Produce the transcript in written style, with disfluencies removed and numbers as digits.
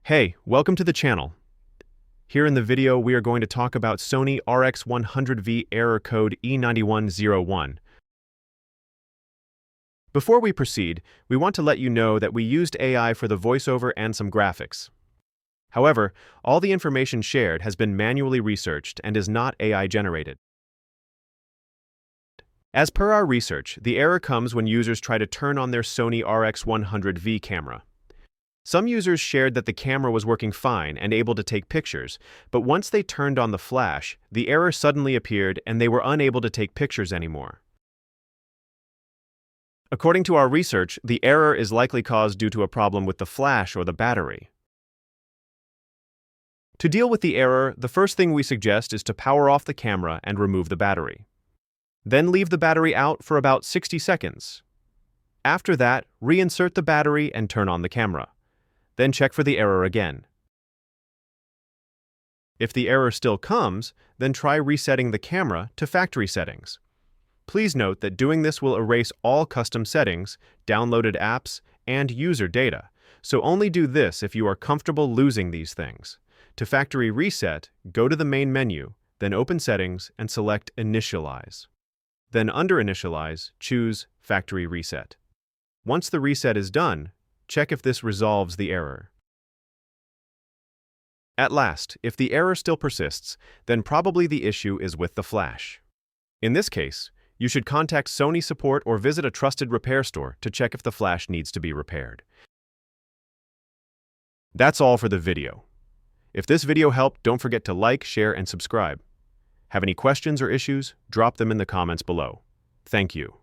Hey, welcome to the channel. Here in the video, we are going to talk about Sony RX100V error code E9101. Before we proceed, we want to let you know that we used AI for the voiceover and some graphics. However, all the information shared has been manually researched and is not AI generated. As per our research, the error comes when users try to turn on their Sony RX100V camera. Some users shared that the camera was working fine and able to take pictures, but once they turned on the flash, the error suddenly appeared and they were unable to take pictures anymore. According to our research, the error is likely caused due to a problem with the flash or the battery. To deal with the error, the first thing we suggest is to power off the camera and remove the battery. Then leave the battery out for about 60 seconds. After that, reinsert the battery and turn on the camera. Then check for the error again. If the error still comes, then try resetting the camera to factory settings. Please note that doing this will erase all custom settings, downloaded apps, and user data, so only do this if you are comfortable losing these things. To factory reset, go to the main menu, then open Settings and select Initialize. Then under Initialize, choose Factory Reset. Once the reset is done, check if this resolves the error. At last, if the error still persists, then probably the issue is with the flash. In this case, you should contact Sony support or visit a trusted repair store to check if the flash needs to be repaired. That's all for the video. If this video helped, don't forget to like, share, and subscribe. Have any questions or issues? Drop them in the comments below. Thank you.